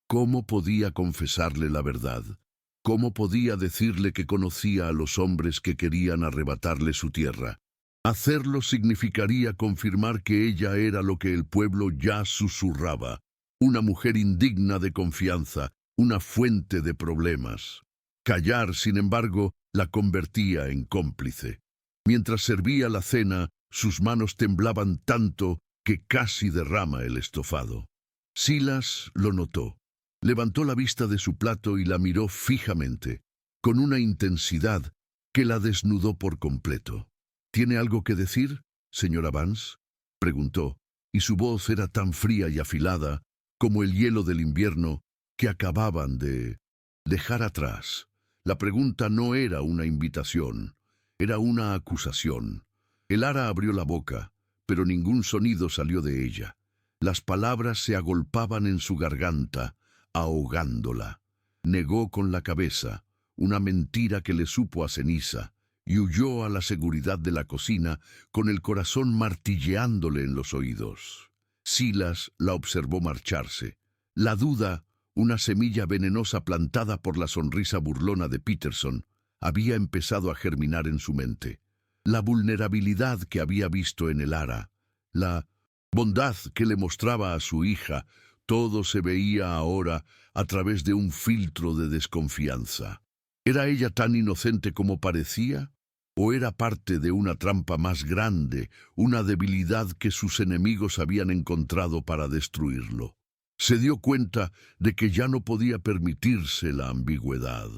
¿Cómo podía confesarle la verdad? ¿Cómo podía decirle que conocía a los hombres que querían arrebatarle su tierra? Hacerlo significaría confirmar que ella era lo que el pueblo ya susurraba, una mujer indigna de confianza, una fuente de problemas. Callar, sin embargo, la convertía en cómplice. Mientras servía la cena, sus manos temblaban tanto que casi derrama el estofado. Silas lo notó. Levantó la vista de su plato y la miró fijamente, con una intensidad que la desnudó por completo. ¿Tiene algo que decir, señora Vance?, preguntó, y su voz era tan fría y afilada como el hielo del invierno que acababan de dejar atrás. La pregunta no era una invitación, era una acusación. El ara abrió la boca, pero ningún sonido salió de ella. Las palabras se agolpaban en su garganta, ahogándola. Negó con la cabeza, una mentira que le supo a ceniza, y huyó a la seguridad de la cocina con el corazón martilleándole en los oídos. Silas la observó marcharse. La duda, una semilla venenosa plantada por la sonrisa burlona de Peterson, había empezado a germinar en su mente. La vulnerabilidad que había visto en el ara, la bondad que le mostraba a su hija, todo se veía ahora a través de un filtro de desconfianza. ¿Era ella tan inocente como parecía? ¿O era parte de una trampa más grande, una debilidad que sus enemigos habían encontrado para destruirlo? Se dio cuenta de que ya no podía permitirse la ambigüedad.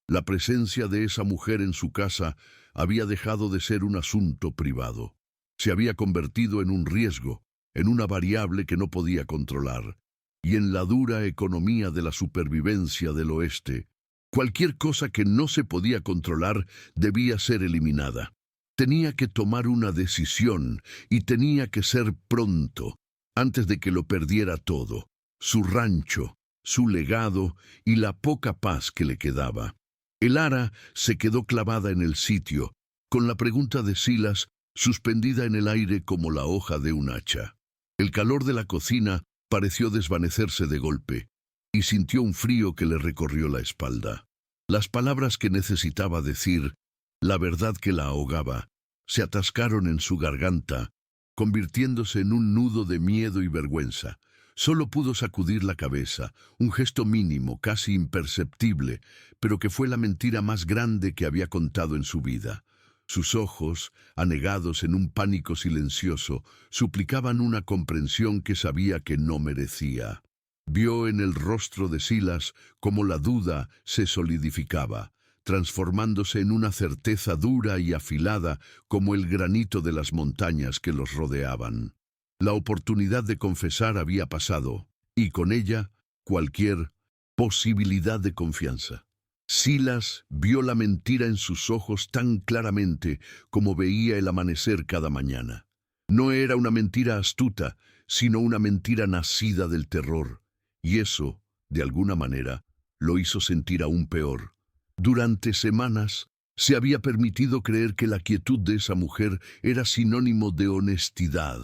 La presencia de esa mujer en su casa había dejado de ser un asunto privado. Se había convertido en un riesgo, en una variable que no podía controlar. Y en la dura economía de la supervivencia del oeste, cualquier cosa que no se podía controlar debía ser eliminada. Tenía que tomar una decisión y tenía que ser pronto, antes de que lo perdiera todo. Su rancho, su legado y la poca paz que le quedaba. El ara se quedó clavada en el sitio, con la pregunta de Silas suspendida en el aire como la hoja de un hacha. El calor de la cocina pareció desvanecerse de golpe, y sintió un frío que le recorrió la espalda. Las palabras que necesitaba decir, la verdad que la ahogaba, se atascaron en su garganta, convirtiéndose en un nudo de miedo y vergüenza. Solo pudo sacudir la cabeza, un gesto mínimo, casi imperceptible, pero que fue la mentira más grande que había contado en su vida. Sus ojos, anegados en un pánico silencioso, suplicaban una comprensión que sabía que no merecía. Vio en el rostro de Silas cómo la duda se solidificaba, transformándose en una certeza dura y afilada como el granito de las montañas que los rodeaban. La oportunidad de confesar había pasado, y con ella cualquier posibilidad de confianza. Silas vio la mentira en sus ojos tan claramente como veía el amanecer cada mañana. No era una mentira astuta, sino una mentira nacida del terror, y eso, de alguna manera, lo hizo sentir aún peor. Durante semanas se había permitido creer que la quietud de esa mujer era sinónimo de honestidad.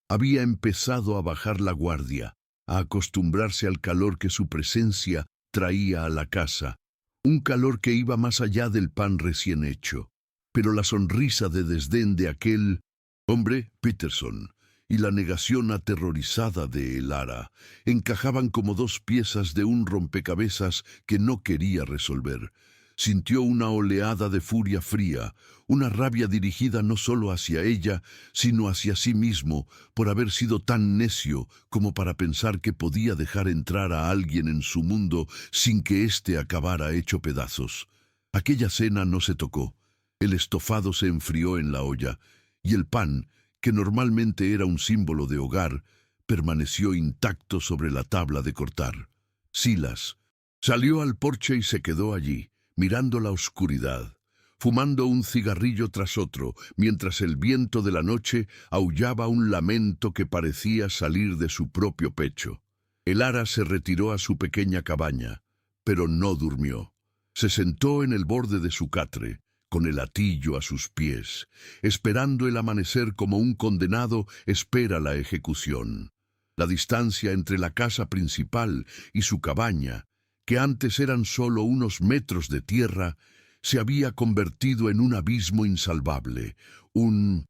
Había empezado a bajar la guardia, a acostumbrarse al calor que su presencia traía a la casa, un calor que iba más allá del pan recién hecho. Pero la sonrisa de desdén de aquel hombre, Peterson, y la negación aterrorizada de el ara encajaban como dos piezas de un rompecabezas que no quería resolver. sintió una oleada de furia fría, una rabia dirigida no solo hacia ella, sino hacia sí mismo, por haber sido tan necio como para pensar que podía dejar entrar a alguien en su mundo sin que éste acabara hecho pedazos. Aquella cena no se tocó, el estofado se enfrió en la olla, y el pan, que normalmente era un símbolo de hogar, permaneció intacto sobre la tabla de cortar. Silas salió al porche y se quedó allí, mirando la oscuridad, fumando un cigarrillo tras otro, mientras el viento de la noche aullaba un lamento que parecía salir de su propio pecho. El ara se retiró a su pequeña cabaña, pero no durmió. Se sentó en el borde de su catre, con el hatillo a sus pies, esperando el amanecer como un condenado espera la ejecución. La distancia entre la casa principal y su cabaña, que antes eran solo unos metros de tierra, se había convertido en un abismo insalvable, un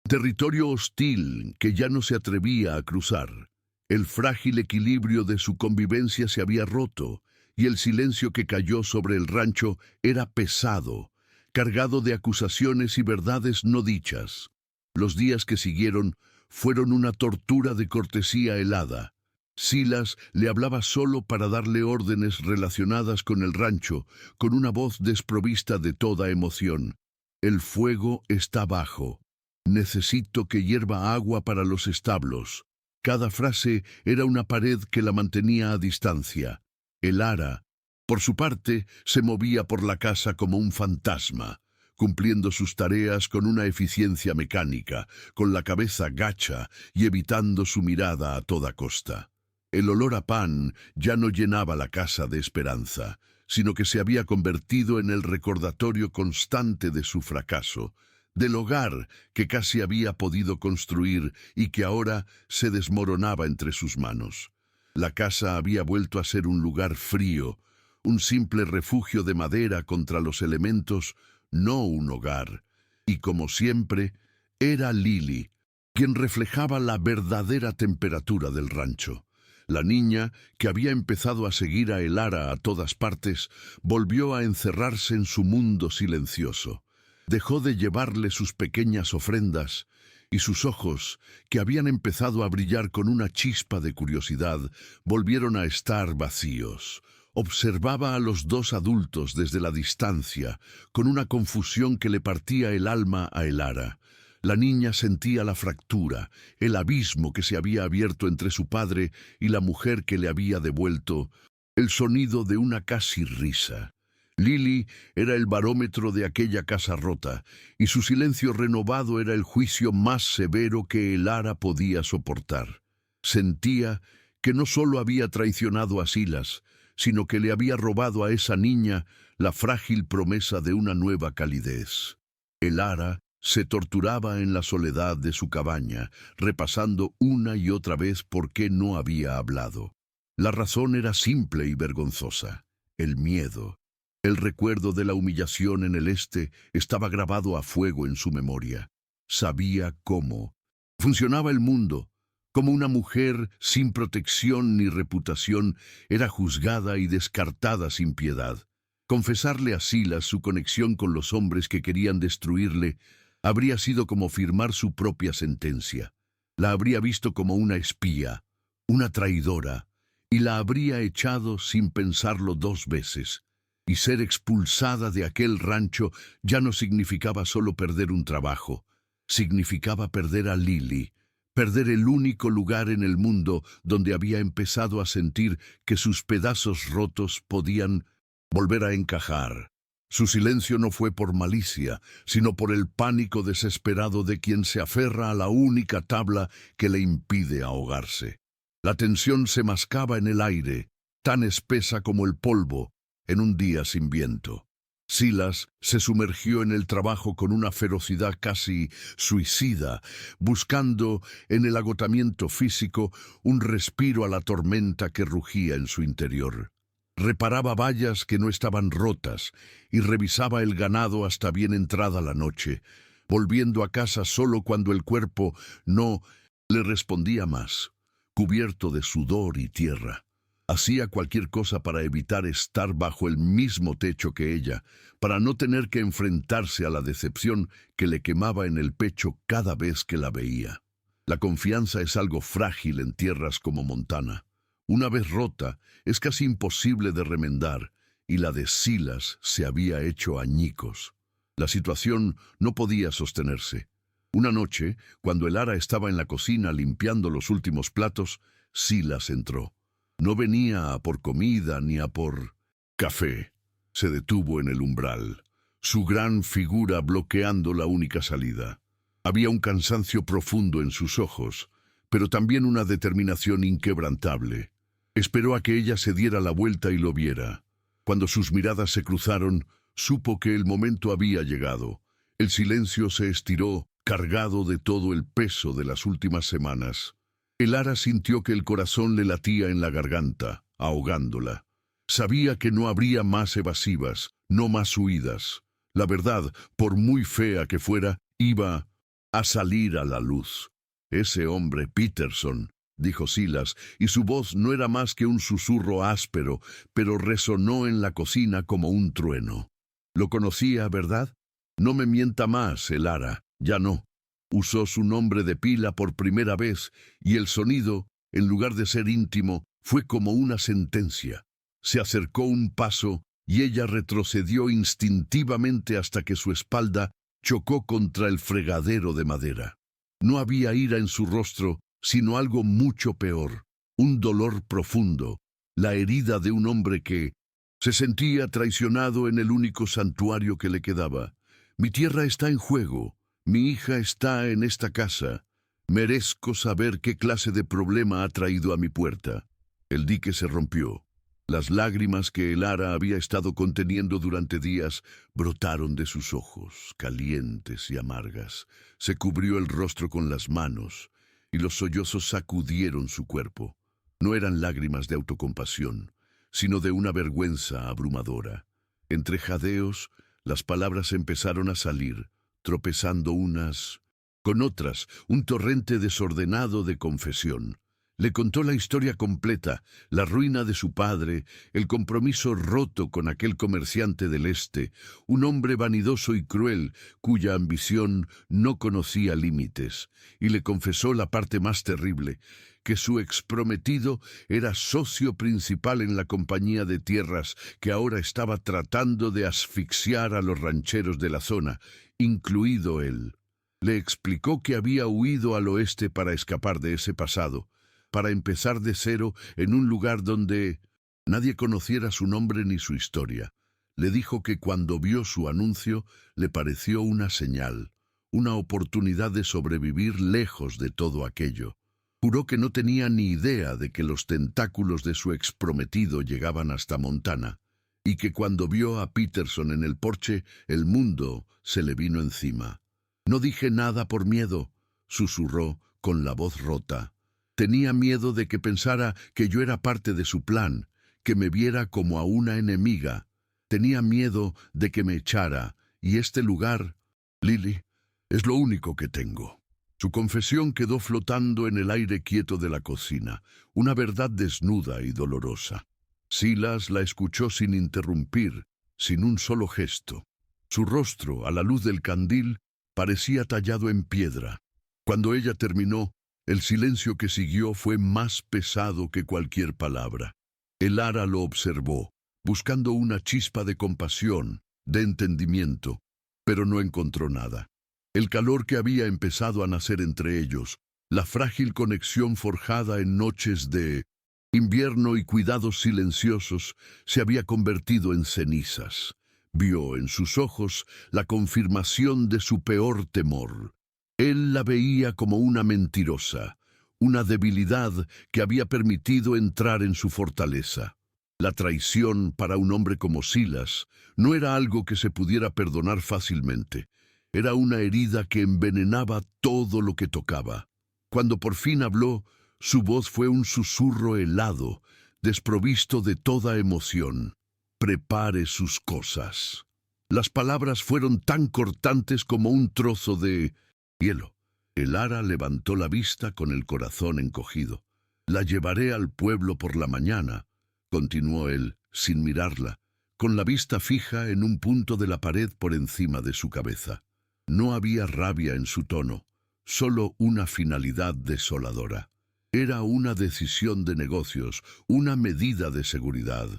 territorio hostil que ya no se atrevía a cruzar. El frágil equilibrio de su convivencia se había roto, y el silencio que cayó sobre el rancho era pesado, cargado de acusaciones y verdades no dichas. Los días que siguieron fueron una tortura de cortesía helada. Silas le hablaba solo para darle órdenes relacionadas con el rancho, con una voz desprovista de toda emoción. El fuego está bajo. Necesito que hierva agua para los establos. Cada frase era una pared que la mantenía a distancia. El ara, por su parte, se movía por la casa como un fantasma, cumpliendo sus tareas con una eficiencia mecánica, con la cabeza gacha y evitando su mirada a toda costa. El olor a pan ya no llenaba la casa de esperanza, sino que se había convertido en el recordatorio constante de su fracaso, del hogar que casi había podido construir y que ahora se desmoronaba entre sus manos. La casa había vuelto a ser un lugar frío, un simple refugio de madera contra los elementos, no un hogar. Y como siempre, era Lily quien reflejaba la verdadera temperatura del rancho. La niña, que había empezado a seguir a el ara a todas partes, volvió a encerrarse en su mundo silencioso. Dejó de llevarle sus pequeñas ofrendas, y sus ojos, que habían empezado a brillar con una chispa de curiosidad, volvieron a estar vacíos. Observaba a los dos adultos desde la distancia, con una confusión que le partía el alma a el ara. La niña sentía la fractura, el abismo que se había abierto entre su padre y la mujer que le había devuelto, el sonido de una casi risa. Lily era el barómetro de aquella casa rota, y su silencio renovado era el juicio más severo que el ara podía soportar. Sentía que no solo había traicionado a Silas, sino que le había robado a esa niña la frágil promesa de una nueva calidez. El ara se torturaba en la soledad de su cabaña, repasando una y otra vez por qué no había hablado. La razón era simple y vergonzosa: el miedo. El recuerdo de la humillación en el este estaba grabado a fuego en su memoria. Sabía cómo funcionaba el mundo, cómo una mujer sin protección ni reputación era juzgada y descartada sin piedad. Confesarle a Silas su conexión con los hombres que querían destruirle habría sido como firmar su propia sentencia. La habría visto como una espía, una traidora, y la habría echado sin pensarlo 2 veces. Y ser expulsada de aquel rancho ya no significaba solo perder un trabajo, significaba perder a Lily, perder el único lugar en el mundo donde había empezado a sentir que sus pedazos rotos podían volver a encajar. Su silencio no fue por malicia, sino por el pánico desesperado de quien se aferra a la única tabla que le impide ahogarse. La tensión se mascaba en el aire, tan espesa como el polvo, en un día sin viento. Silas se sumergió en el trabajo con una ferocidad casi suicida, buscando en el agotamiento físico un respiro a la tormenta que rugía en su interior. Reparaba vallas que no estaban rotas y revisaba el ganado hasta bien entrada la noche, volviendo a casa solo cuando el cuerpo no le respondía más, cubierto de sudor y tierra. Hacía cualquier cosa para evitar estar bajo el mismo techo que ella, para no tener que enfrentarse a la decepción que le quemaba en el pecho cada vez que la veía. La confianza es algo frágil en tierras como Montana. Una vez rota, es casi imposible de remendar, y la de Silas se había hecho añicos. La situación no podía sostenerse. Una noche, cuando el Ara estaba en la cocina limpiando los últimos platos, Silas entró. No venía a por comida ni a por café. Se detuvo en el umbral, su gran figura bloqueando la única salida. Había un cansancio profundo en sus ojos, pero también una determinación inquebrantable. Esperó a que ella se diera la vuelta y lo viera. Cuando sus miradas se cruzaron, supo que el momento había llegado. El silencio se estiró, cargado de todo el peso de las últimas semanas. El Ara sintió que el corazón le latía en la garganta, ahogándola. Sabía que no habría más evasivas, no más huidas. La verdad, por muy fea que fuera, iba a salir a la luz. Ese hombre, Peterson, dijo Silas, y su voz no era más que un susurro áspero, pero resonó en la cocina como un trueno. Lo conocía, ¿verdad? No me mienta más, el Ara, ya no. Usó su nombre de pila por primera vez, y el sonido, en lugar de ser íntimo, fue como una sentencia. Se acercó un paso, y ella retrocedió instintivamente hasta que su espalda chocó contra el fregadero de madera. No había ira en su rostro, sino algo mucho peor, un dolor profundo, la herida de un hombre que se sentía traicionado en el único santuario que le quedaba. Mi tierra está en juego, mi hija está en esta casa. Merezco saber qué clase de problema ha traído a mi puerta. El dique se rompió. Las lágrimas que el Ara había estado conteniendo durante días brotaron de sus ojos, calientes y amargas. Se cubrió el rostro con las manos, y los sollozos sacudieron su cuerpo. No eran lágrimas de autocompasión, sino de una vergüenza abrumadora. Entre jadeos, las palabras empezaron a salir, tropezando unas con otras, un torrente desordenado de confesión. Le contó la historia completa, la ruina de su padre, el compromiso roto con aquel comerciante del este, un hombre vanidoso y cruel, cuya ambición no conocía límites, y le confesó la parte más terrible, que su exprometido era socio principal en la compañía de tierras que ahora estaba tratando de asfixiar a los rancheros de la zona, incluido él. Le explicó que había huido al oeste para escapar de ese pasado, para empezar de cero en un lugar donde nadie conociera su nombre ni su historia. Le dijo que cuando vio su anuncio le pareció una señal, una oportunidad de sobrevivir lejos de todo aquello. Juró que no tenía ni idea de que los tentáculos de su exprometido llegaban hasta Montana, y que cuando vio a Peterson en el porche, el mundo se le vino encima. No dije nada por miedo, susurró con la voz rota. Tenía miedo de que pensara que yo era parte de su plan, que me viera como a una enemiga. Tenía miedo de que me echara, y este lugar, Lily, es lo único que tengo. Su confesión quedó flotando en el aire quieto de la cocina, una verdad desnuda y dolorosa. Silas la escuchó sin interrumpir, sin un solo gesto. Su rostro, a la luz del candil, parecía tallado en piedra. Cuando ella terminó, el silencio que siguió fue más pesado que cualquier palabra. El Ara lo observó, buscando una chispa de compasión, de entendimiento, pero no encontró nada. El calor que había empezado a nacer entre ellos, la frágil conexión forjada en noches de invierno y cuidados silenciosos, se había convertido en cenizas. Vio en sus ojos la confirmación de su peor temor. Él la veía como una mentirosa, una debilidad que había permitido entrar en su fortaleza. La traición para un hombre como Silas no era algo que se pudiera perdonar fácilmente. Era una herida que envenenaba todo lo que tocaba. Cuando por fin habló, su voz fue un susurro helado, desprovisto de toda emoción. Prepare sus cosas. Las palabras fueron tan cortantes como un trozo de hielo. El Ara levantó la vista con el corazón encogido. La llevaré al pueblo por la mañana, continuó él, sin mirarla, con la vista fija en un punto de la pared por encima de su cabeza. No había rabia en su tono, solo una finalidad desoladora. Era una decisión de negocios, una medida de seguridad.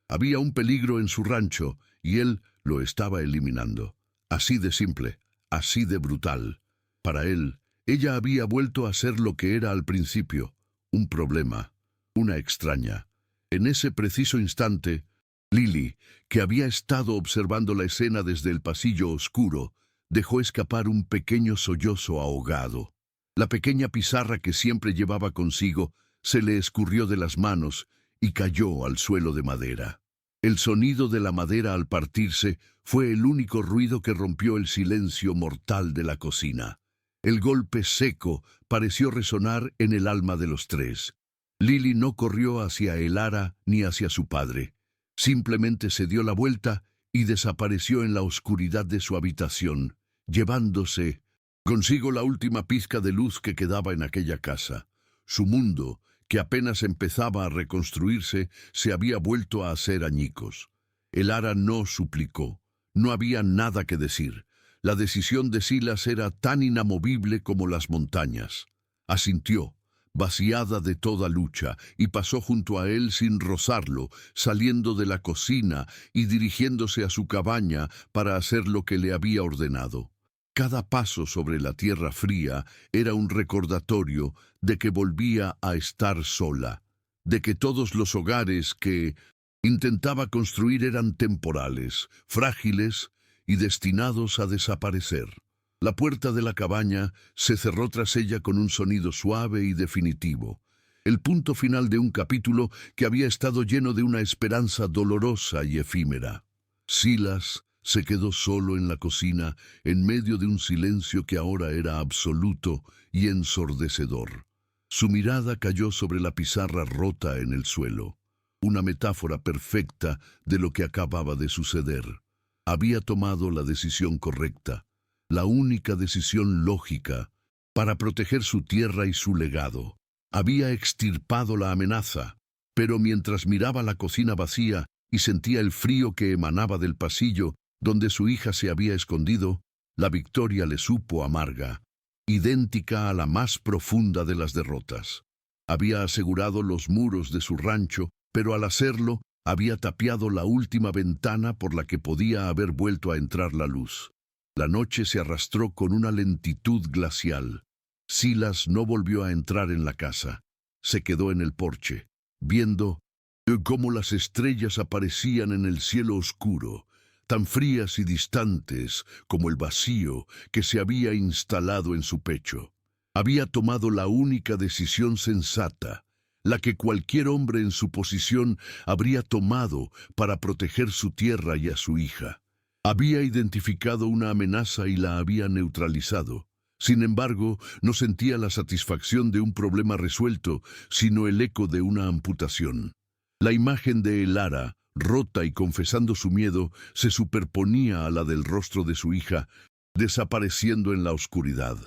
Había un peligro en su rancho y él lo estaba eliminando. Así de simple, así de brutal. Para él, ella había vuelto a ser lo que era al principio, un problema, una extraña. En ese preciso instante, Lily, que había estado observando la escena desde el pasillo oscuro, dejó escapar un pequeño sollozo ahogado. La pequeña pizarra que siempre llevaba consigo se le escurrió de las manos y cayó al suelo de madera. El sonido de la madera al partirse fue el único ruido que rompió el silencio mortal de la cocina. El golpe seco pareció resonar en el alma de los tres. Lily no corrió hacia el Ara ni hacia su padre. Simplemente se dio la vuelta y desapareció en la oscuridad de su habitación, llevándose consigo la última pizca de luz que quedaba en aquella casa. Su mundo, que apenas empezaba a reconstruirse, se había vuelto a hacer añicos. El Ara no suplicó. No había nada que decir. La decisión de Silas era tan inamovible como las montañas. Asintió, vaciada de toda lucha, y pasó junto a él sin rozarlo, saliendo de la cocina y dirigiéndose a su cabaña para hacer lo que le había ordenado. Cada paso sobre la tierra fría era un recordatorio de que volvía a estar sola, de que todos los hogares que intentaba construir eran temporales, frágiles y destinados a desaparecer. La puerta de la cabaña se cerró tras ella con un sonido suave y definitivo, el punto final de un capítulo que había estado lleno de una esperanza dolorosa y efímera. Silas se quedó solo en la cocina, en medio de un silencio que ahora era absoluto y ensordecedor. Su mirada cayó sobre la pizarra rota en el suelo, una metáfora perfecta de lo que acababa de suceder. Había tomado la decisión correcta, la única decisión lógica, para proteger su tierra y su legado. Había extirpado la amenaza, pero mientras miraba la cocina vacía y sentía el frío que emanaba del pasillo donde su hija se había escondido, la victoria le supo amarga, idéntica a la más profunda de las derrotas. Había asegurado los muros de su rancho, pero al hacerlo, había tapiado la última ventana por la que podía haber vuelto a entrar la luz. La noche se arrastró con una lentitud glacial. Silas no volvió a entrar en la casa. Se quedó en el porche, viendo cómo las estrellas aparecían en el cielo oscuro, tan frías y distantes como el vacío que se había instalado en su pecho. Había tomado la única decisión sensata, la que cualquier hombre en su posición habría tomado para proteger su tierra y a su hija. Había identificado una amenaza y la había neutralizado. Sin embargo, no sentía la satisfacción de un problema resuelto, sino el eco de una amputación. La imagen de Elara, rota y confesando su miedo, se superponía a la del rostro de su hija, desapareciendo en la oscuridad.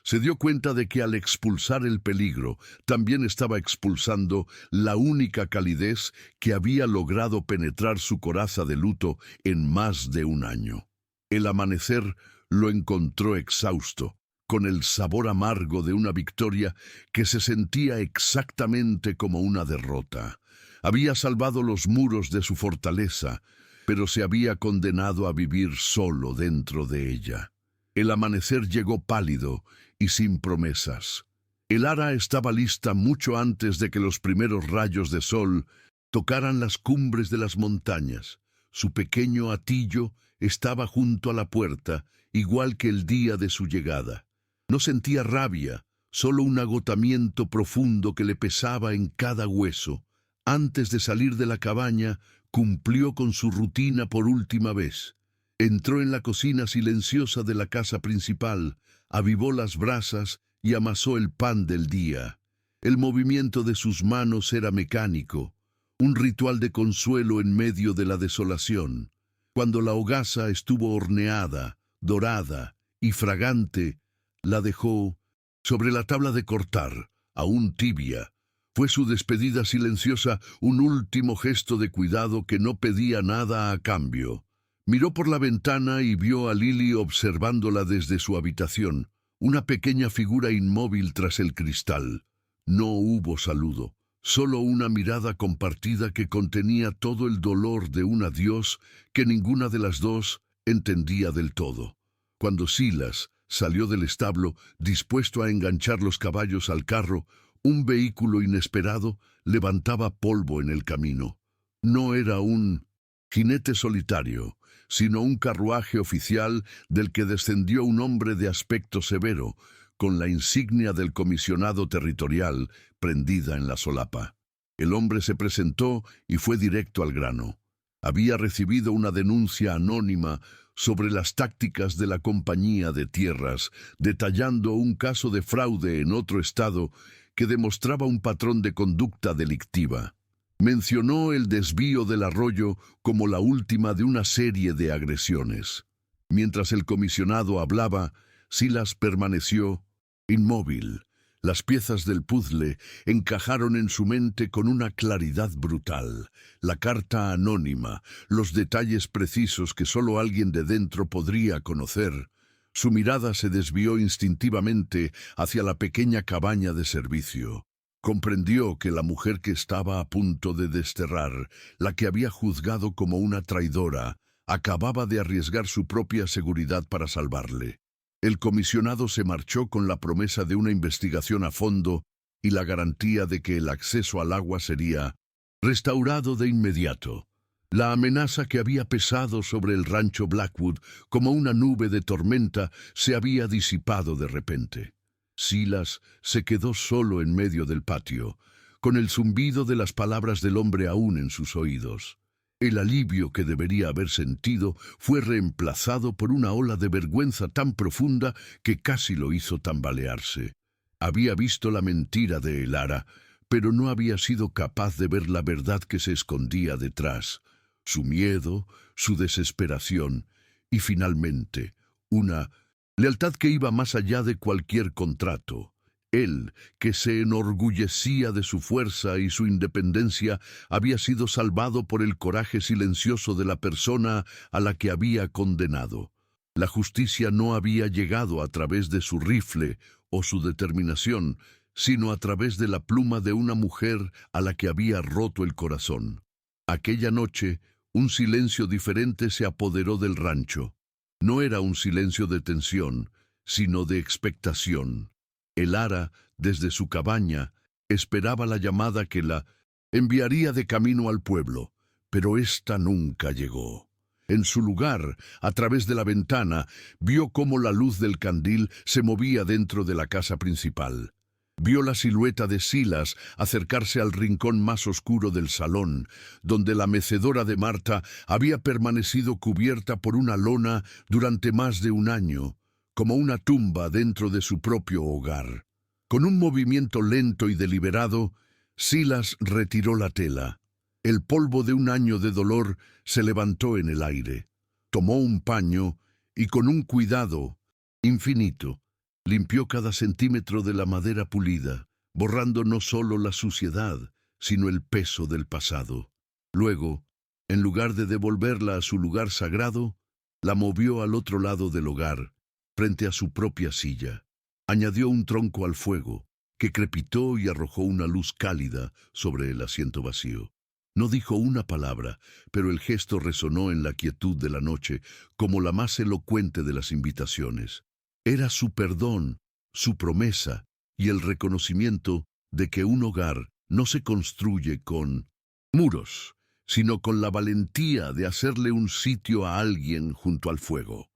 Se dio cuenta de que al expulsar el peligro, también estaba expulsando la única calidez que había logrado penetrar su coraza de luto en más de un año. El amanecer lo encontró exhausto, con el sabor amargo de una victoria que se sentía exactamente como una derrota. Había salvado los muros de su fortaleza, pero se había condenado a vivir solo dentro de ella. El amanecer llegó pálido y sin promesas. El Ara estaba lista mucho antes de que los primeros rayos de sol tocaran las cumbres de las montañas. Su pequeño hatillo estaba junto a la puerta, igual que el día de su llegada. No sentía rabia, solo un agotamiento profundo que le pesaba en cada hueso. Antes de salir de la cabaña, cumplió con su rutina por última vez. Entró en la cocina silenciosa de la casa principal, avivó las brasas y amasó el pan del día. El movimiento de sus manos era mecánico, un ritual de consuelo en medio de la desolación. Cuando la hogaza estuvo horneada, dorada y fragante, la dejó sobre la tabla de cortar, aún tibia. Fue su despedida silenciosa, un último gesto de cuidado que no pedía nada a cambio. Miró por la ventana y vio a Lily observándola desde su habitación, una pequeña figura inmóvil tras el cristal. No hubo saludo, solo una mirada compartida que contenía todo el dolor de un adiós que ninguna de las dos entendía del todo. Cuando Silas salió del establo, dispuesto a enganchar los caballos al carro, un vehículo inesperado levantaba polvo en el camino. No era un jinete solitario, sino un carruaje oficial del que descendió un hombre de aspecto severo, con la insignia del comisionado territorial prendida en la solapa. El hombre se presentó y fue directo al grano. Había recibido una denuncia anónima sobre las tácticas de la compañía de tierras, detallando un caso de fraude en otro estado que demostraba un patrón de conducta delictiva. Mencionó el desvío del arroyo como la última de una serie de agresiones. Mientras el comisionado hablaba, Silas permaneció inmóvil. Las piezas del puzzle encajaron en su mente con una claridad brutal. La carta anónima, los detalles precisos que solo alguien de dentro podría conocer. Su mirada se desvió instintivamente hacia la pequeña cabaña de servicio. Comprendió que la mujer que estaba a punto de desterrar, la que había juzgado como una traidora, acababa de arriesgar su propia seguridad para salvarle. El comisionado se marchó con la promesa de una investigación a fondo y la garantía de que el acceso al agua sería restaurado de inmediato. La amenaza que había pesado sobre el rancho Blackwood como una nube de tormenta se había disipado de repente. Silas se quedó solo en medio del patio, con el zumbido de las palabras del hombre aún en sus oídos. El alivio que debería haber sentido fue reemplazado por una ola de vergüenza tan profunda que casi lo hizo tambalearse. Había visto la mentira de Elara, pero no había sido capaz de ver la verdad que se escondía detrás. Su miedo, su desesperación y, finalmente, una lealtad que iba más allá de cualquier contrato. Él, que se enorgullecía de su fuerza y su independencia, había sido salvado por el coraje silencioso de la persona a la que había condenado. La justicia no había llegado a través de su rifle o su determinación, sino a través de la pluma de una mujer a la que había roto el corazón. Aquella noche, un silencio diferente se apoderó del rancho. No era un silencio de tensión, sino de expectación. Elara, desde su cabaña, esperaba la llamada que la enviaría de camino al pueblo, pero ésta nunca llegó. En su lugar, a través de la ventana, vio cómo la luz del candil se movía dentro de la casa principal. Vio la silueta de Silas acercarse al rincón más oscuro del salón, donde la mecedora de Marta había permanecido cubierta por una lona durante más de un año, como una tumba dentro de su propio hogar. Con un movimiento lento y deliberado, Silas retiró la tela. El polvo de un año de dolor se levantó en el aire. Tomó un paño y, con un cuidado infinito, limpió cada centímetro de la madera pulida, borrando no solo la suciedad, sino el peso del pasado. Luego, en lugar de devolverla a su lugar sagrado, la movió al otro lado del hogar, frente a su propia silla. Añadió un tronco al fuego, que crepitó y arrojó una luz cálida sobre el asiento vacío. No dijo una palabra, pero el gesto resonó en la quietud de la noche como la más elocuente de las invitaciones. Era su perdón, su promesa y el reconocimiento de que un hogar no se construye con muros, sino con la valentía de hacerle un sitio a alguien junto al fuego.